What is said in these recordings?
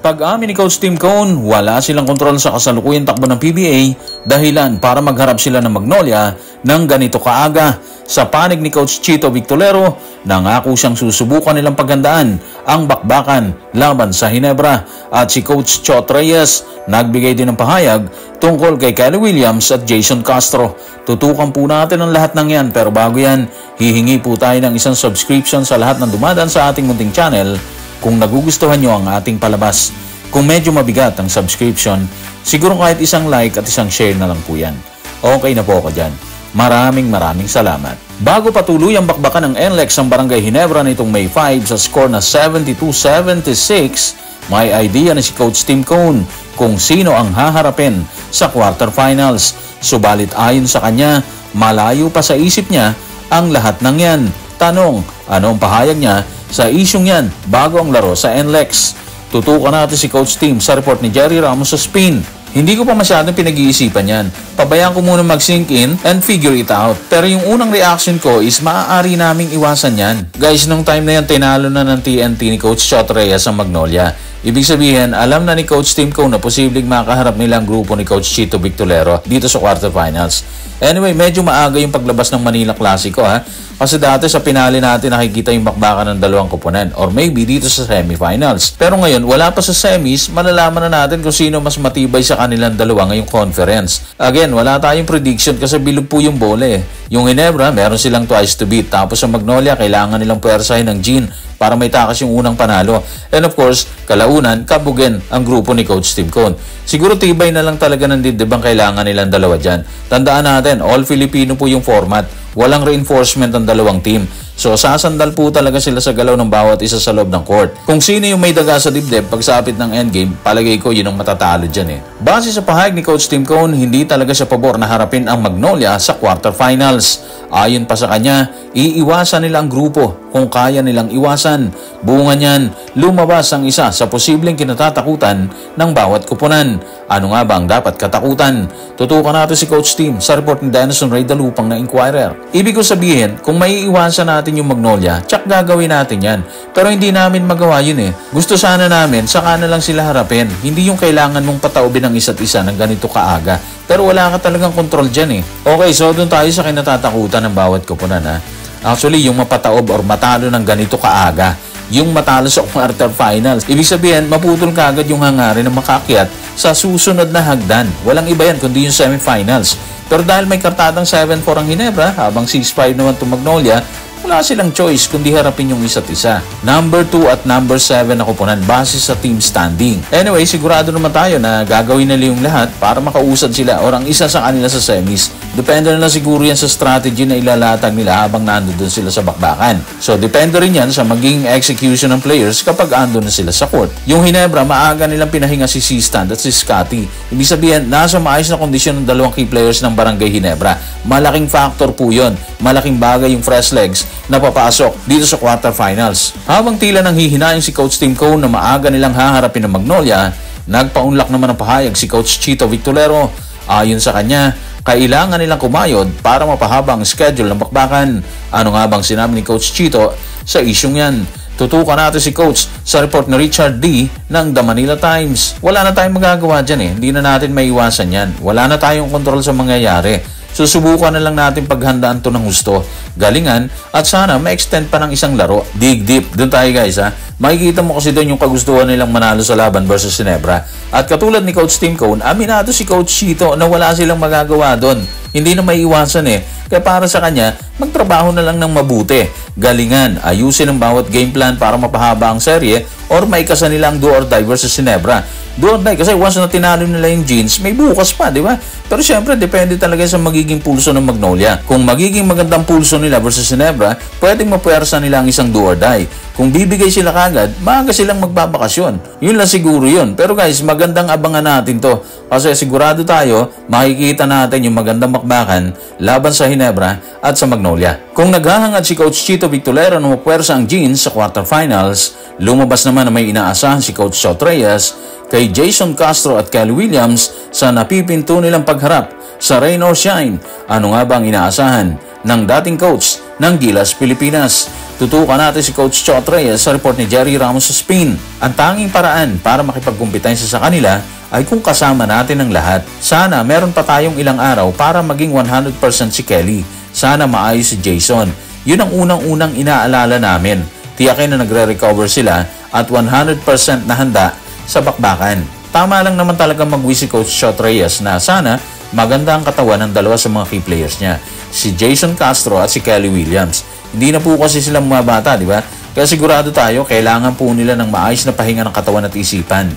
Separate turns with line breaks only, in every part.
Pag-amin ni Coach Tim Cone, wala silang kontrol sa kasalukuyang takbo ng PBA dahilan para magharap sila ng Magnolia ng ganito kaaga. Sa panig ni Coach Chito Victolero, nangako siyang susubukan nilang paghandaan ang bakbakan laban sa Ginebra at si Coach Chot Reyes nagbigay din ng pahayag tungkol kay Kelly Williams at Jason Castro. Tutukan po natin ang lahat ng yan pero bago yan, hihingi po tayo ng isang subscription sa lahat ng dumadaan sa ating munting channel. Kung nagugustuhan nyo ang ating palabas, kung medyo mabigat ang subscription, siguro kahit isang like at isang share na lang po yan. Okay na po ako dyan. Maraming salamat. Bago patuloy ang bakbakan ng NLEX ang Barangay Ginebra nitong May 5 sa score na 72-76, may idea na si Coach Tim Cone kung sino ang haharapin sa quarterfinals. Subalit ayon sa kanya, malayo pa sa isip niya ang lahat ng yan. Tanong, ano ang pahayag niya sa isyong yan bago ang laro sa NLEX? Tutukan natin si Coach Tim sa report ni Jerry Ramos sa Spin. Hindi ko pa masyadong pinag-iisipan yan. Pabayaan ko muna mag-sink in and figure it out. Pero yung unang reaction ko is maaari naming iwasan yan. Guys, nung time na yan, tinalo na ng TNT ni Coach Chot Reyes ang Magnolia. Ibig sabihin, alam na ni Coach Tim Cone na posibleng makaharap nila ang grupo ni Coach Chito Victolero dito sa quarterfinals. Anyway, medyo maaga yung paglabas ng Manila Clasico ha. Kasi dati sa pinali natin nakikita yung bakbakan ng dalawang koponen or maybe dito sa semifinals. Pero ngayon, wala pa sa semis, malalaman na natin kung sino mas matibay sa kanilang dalawa ngayong conference. Again, wala tayong prediction kasi bilog po yung bola eh. Yung Ginebra, meron silang twice to beat. Tapos sa Magnolia, kailangan nilang puwersahin ng Gene para may takas yung unang panalo. And of course, kalaunan, kabugin ang grupo ni Coach Tim Cone. Siguro tibay na lang talaga ng dibdib ang kailangan nilang dalawa dyan. Tandaan natin, all Filipino po yung format. Walang reinforcement ang dalawang team. So, sasandal po talaga sila sa galaw ng bawat isa sa loob ng court. Kung sino yung may daga sa dibdib, pagsapit ng endgame, palagay ko yun ang matatalo dyan eh. Base sa pahayag ni Coach Tim Cone, hindi talaga siya pabor na harapin ang Magnolia sa quarterfinals. Ayon pa sa kanya, iiwasan nila ang grupo kung kaya nilang iwasan. Bunga niyan, lumabas ang isa sa posibleng kinatatakutan ng bawat kupunan. Ano nga ba ang dapat katakutan? Tutukan natin si Coach Tim sa report ni Denison Ray Dalupang ng Inquirer. Ibig ko sabihin, kung maiiwasan natin yung Magnolia, tsak gagawin natin yan. Pero hindi namin magawa yun eh. Gusto sana namin, saka na lang sila harapin. Hindi yung kailangan mong pataubin ng isa't isa ng ganito kaaga. Pero wala ka talagang control dyan eh. Okay, so doon tayo sa kinatatakutan ng bawat kupunan ha. Actually, yung mapataob or matalo ng ganito kaaga, yung matalo sa quarterfinals. Ibig sabihin, maputol ka agad yung hangarin na makakyat sa susunod na hagdan. Walang iba yan kundi yung semifinals. Pero dahil may kartadang 7-4 ang Ginebra, habang 6-5 naman itong Magnolia, wala silang choice kundi harapin yung isa't isa. Number 2 at number 7 na kupunan base sa team standing. Anyway, sigurado naman tayo na gagawin nila yung lahat para makausad sila or ang isa sa kanila sa semis. Depende na lang siguro yan sa strategy na ilalatag nila habang nandun sila sa bakbakan. So, depende rin yan sa maging execution ng players kapag andun na sila sa court. Yung Ginebra, maaga nilang pinahinga si C-Stand at si Scotty. Ibig sabihin, nasa maayos na kondisyon ng dalawang key players ng Barangay Ginebra. Malaking factor po yun. Malaking bagay yung fresh legs na papasok dito sa quarterfinals. Habang tila nang hihinayang si Coach Tim Cone na maaga nilang haharapin ng Magnolia, nagpaunlak naman ang pahayag si Coach Chito Victolero. Ayon sa kanya, kailangan nilang kumayod para mapahaba ang schedule ng bakbakan. Ano nga bang sinabi ni Coach Chito sa isyong yan? Tutukan natin si Coach sa report ni Richard D. ng The Manila Times. Wala na tayong magagawa dyan eh. Hindi na natin maiwasan yan. Wala na tayong kontrol sa mangyayari. Susubukan na lang natin paghandaan to ng gusto, galingan, at sana ma-extend pa ng isang laro. Dig deep. Doon tayo guys ha. Makikita mo kasi doon yung kagustuhan nilang manalo sa laban versus Ginebra. At katulad ni Coach Tim Cone, aminado si Coach Chito na wala silang magagawa doon. Hindi na maiiwasan eh. Kaya para sa kanya, magtrabaho na lang ng mabuti. Galingan, ayusin ang bawat game plan para mapahaba ang serye or maikasan nila ang do or die versus Ginebra. Do or die kasi once na tinalo nila yung Jeans, may bukas pa, di ba? Pero syempre, depende talaga sa magiging pulso ng Magnolia. Kung magiging magandang pulso nila versus Ginebra, pwedeng mapuwersa nila ang isang do or die. Kung bibigay sila kagad, maaga silang magbabakasyon. Yun lang siguro yun. Pero guys, magandang abangan natin to. Kasi sigurado tayo, makikita natin yung magandang bakbakan laban sa Ginebra at sa Magnolia. Kung naghahangad si Coach Chito Victolero na mapuwersa ang Jeans sa quarterfinals, lumabas naman na may inaasahan si Coach Chot Reyes kay Jason Castro at Kelly Williams sa napipinto nilang pagharap sa Rain or Shine. Ano nga ba ang inaasahan ng dating coach ng Gilas Pilipinas? Tutukan natin si Coach Chot Reyes sa report ni Jerry Ramos sa Spain. Ang tanging paraan para makipagkumpetensya sa kanila ay kung kasama natin ang lahat. Sana meron pa tayong ilang araw para maging 100% si Kelly. Sana maayos si Jason. Yun ang unang-unang inaalala namin. Tiyakin na nagre-recover sila at 100% na handa sa bakbakan. Tama lang naman talaga mag-wish si Coach Chot Reyes na sana maganda ang katawan ng dalawa sa mga key players niya, si Jason Castro at si Kelly Williams. Hindi na po kasi sila mga bata, di ba? Kaya sigurado tayo, kailangan po nila ng maayos na pahinga ng katawan at isipan.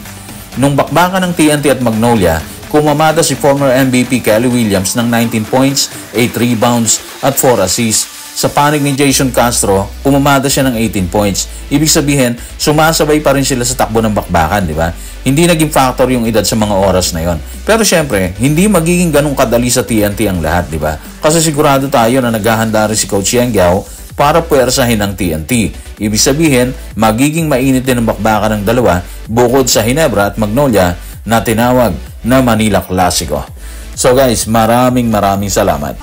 Nung bakbakan ng TNT at Magnolia, kumamada si former MVP Kelly Williams ng 19 points, 8 rebounds at 4 assists. Sa panig ni Jason Castro, pumamada siya ng 18 points. Ibig sabihin, sumasabay pa rin sila sa takbo ng bakbakan, di ba? Hindi naging factor yung edad sa mga oras na yon. Pero syempre, hindi magiging ganun kadali sa TNT ang lahat, di ba? Kasi sigurado tayo na naghahanda rin si Coach Yang Yao para puwersahin ang TNT. Ibig sabihin, magiging mainit din ang bakbakan ng dalawa bukod sa Ginebra at Magnolia na tinawag na Manila Clasico. So guys, maraming salamat.